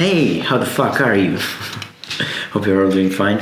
Hey, how the fuck are you? Hope you're all doing fine.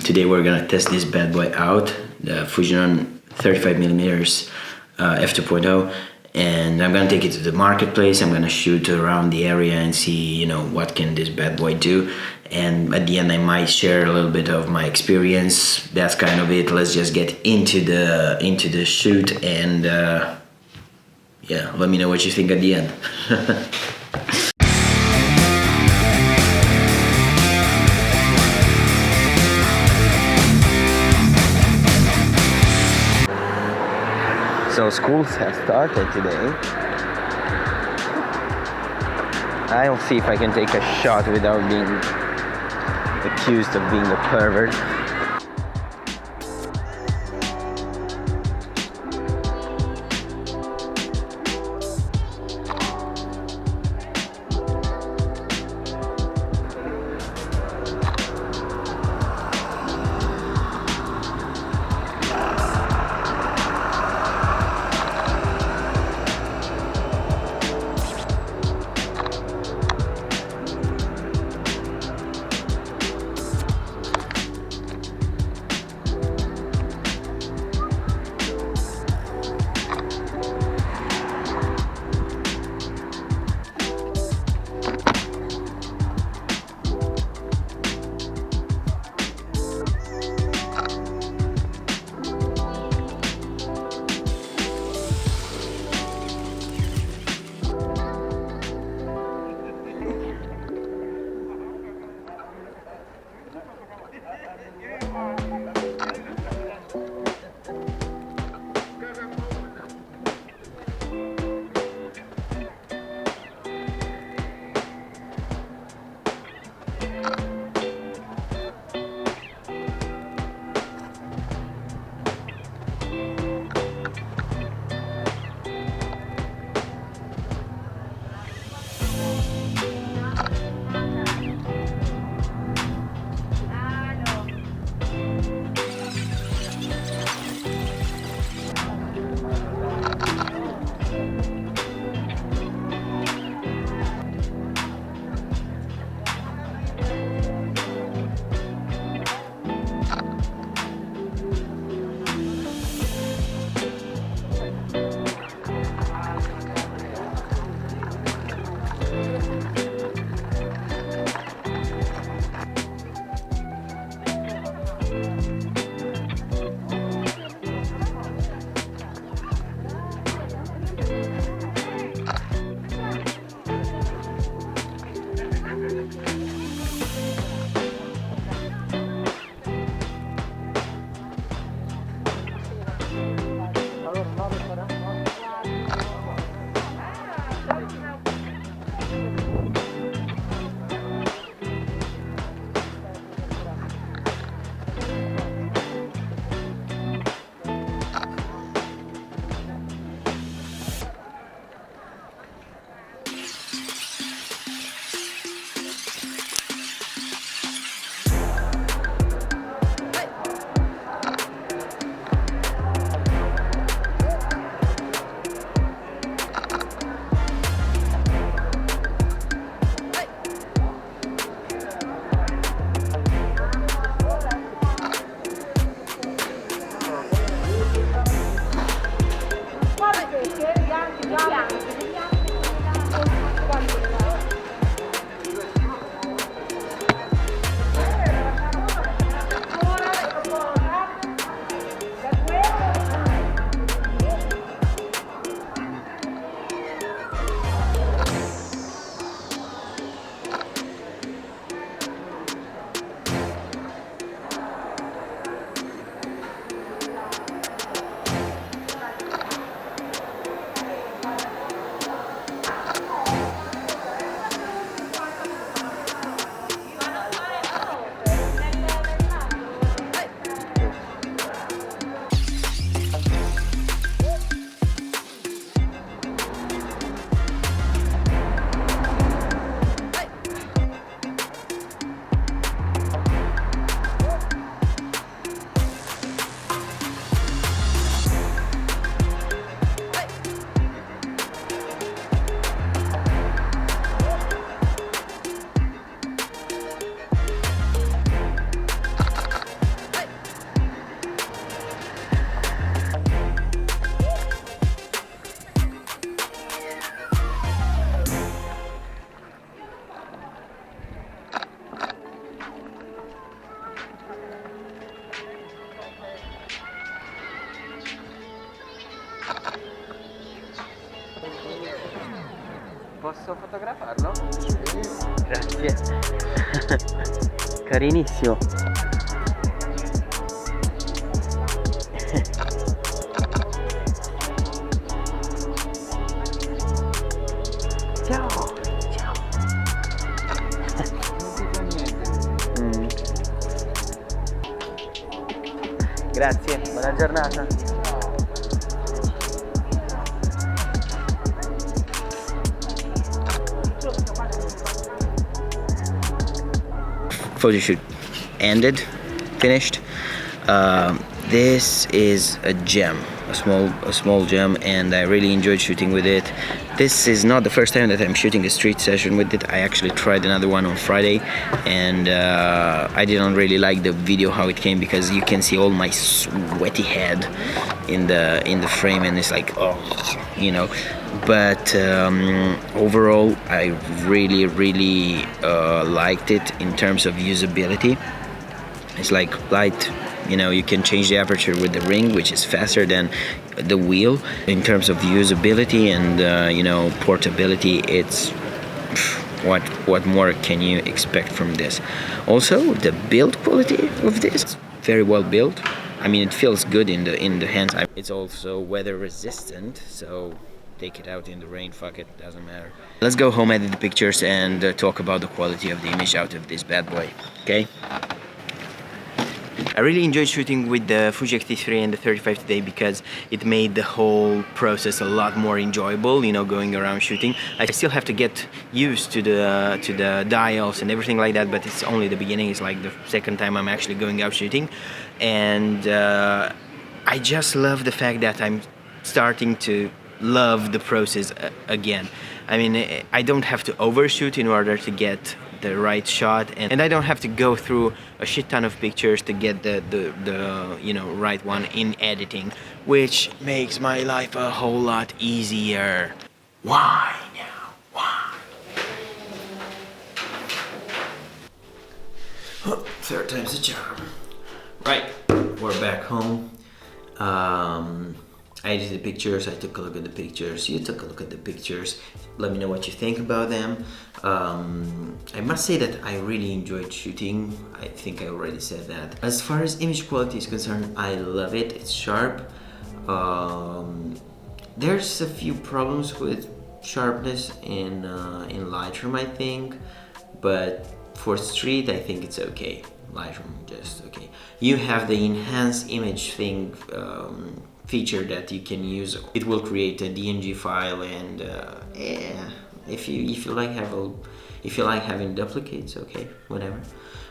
Today we're gonna test this bad boy out, the Fujinon 35mm f2.0, and I'm gonna take it to the marketplace. I'm gonna shoot around the area and see, what can this bad boy do. And at the end, I might share a little bit of my experience. That's kind of it. Let's just get into the shoot and yeah, let me know what you think at the end. So schools have started today. I'll see if I can take a shot without being accused of being a pervert. Posso fotografarlo? Grazie. Carinissimo. Ciao. Ciao. Grazie, buona giornata. Photo shoot ended, finished. This is a gem, a small gem, and I really enjoyed shooting with it. This is not the first time that I'm shooting a street session with it. I actually tried another one on Friday, and I didn't really like the video how it came, because you can see all my sweaty head in the frame, and it's like, oh, you know. But overall, I really liked it in terms of usability. It's like light, you know, you can change the aperture with the ring, which is faster than the wheel. In terms of usability and you know, portability, it's what more can you expect from this? Also, the build quality of this, very well built. I mean, it feels good in the hands. It's also weather resistant, so take it out in the rain, fuck it, doesn't matter. Let's go home, edit the pictures, and talk about the quality of the image out of this bad boy, okay? I really enjoyed shooting with the Fuji X-t3 and the 35 today, because it made the whole process a lot more enjoyable, you know, going around shooting. I still have to get used to the dials and everything like that, but it's only the beginning. It's like the second time I'm actually going out shooting, and I just love the fact that I'm starting to love the process again. I mean, I don't have to overshoot in order to get the right shot, and I don't have to go through a shit ton of pictures to get the you know, right one in editing, which makes my life a whole lot easier. Why now? Why? Oh, third time's a charm. Right, we're back home. I edited the pictures, I took a look at the pictures, you took a look at the pictures, let me know what you think about them. I must say that I really enjoyed shooting. I think I already said that. As far as image quality is concerned, I love it, it's sharp. There's a few problems with sharpness in Lightroom, I think, but for street I think it's okay. Lightroom, just okay. You have the enhanced image thing, feature that you can use. It will create a DNG file, and yeah, if you like having duplicates, okay, whatever.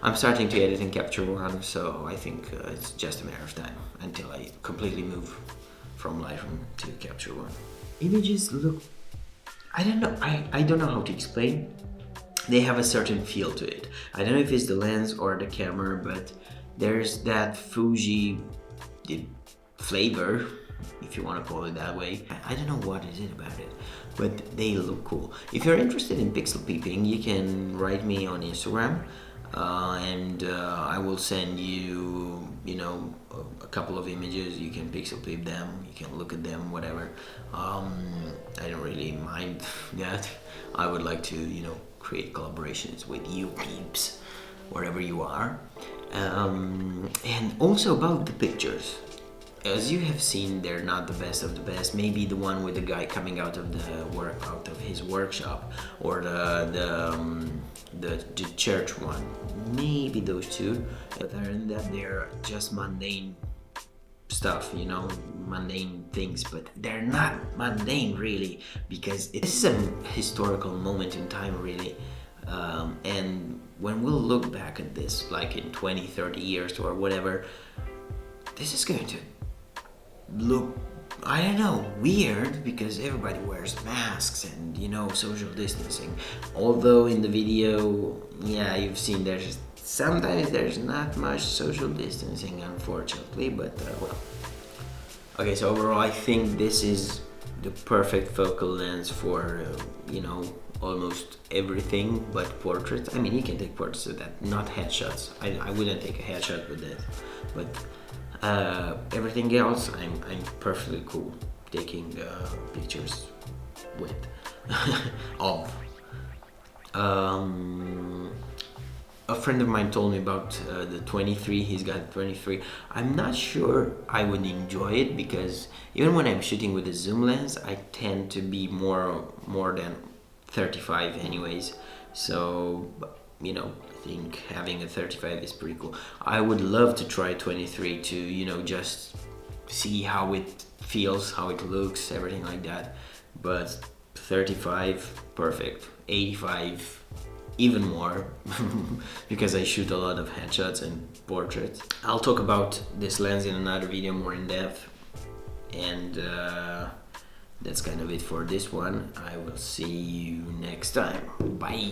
I'm starting to edit in Capture One, so I think it's just a matter of time until I completely move from Lightroom to Capture One. Images look, I don't know, I don't know how to explain. They have a certain feel to it. I don't know if it's the lens or the camera, but there's that Fuji flavor, if you want to call it that way. I don't know what is it about it, but they look cool. If you're interested in pixel peeping, you can write me on Instagram, and I will send you, you know, a couple of images. You can pixel peep them, you can look at them, whatever. I don't really mind that. I would like to, you know, create collaborations with you peeps, wherever you are. And also about the pictures. As you have seen, they're not the best of the best. Maybe the one with the guy coming out of his workshop, or the church one. Maybe those two. But other than that, they're just mundane stuff, you know, mundane things. But they're not mundane really, because this is a historical moment in time, really. And when we'll look back at this, like in 20, 30 years or whatever, this is going to look, I don't know, weird, because everybody wears masks and, you know, social distancing. Although in the video, yeah, you've seen sometimes there's not much social distancing, unfortunately, but well. Okay, so overall I think this is the perfect focal lens for, you know, almost everything but portraits. I mean, you can take portraits with that, not headshots. I wouldn't take a headshot with that, but everything else I'm perfectly cool taking pictures with. Of A friend of mine told me about the 23. He's got 23. I'm not sure I would enjoy it, because even when I'm shooting with a zoom lens, I tend to be more than 35 anyways. So, you know, I think having a 35 is pretty cool. I would love to try 23 to, you know, just see how it feels, how it looks, everything like that. But 35, perfect. 85, even more, because I shoot a lot of headshots and portraits. I'll talk about this lens in another video more in depth, and that's kind of it for this one. I will see you next time. Bye.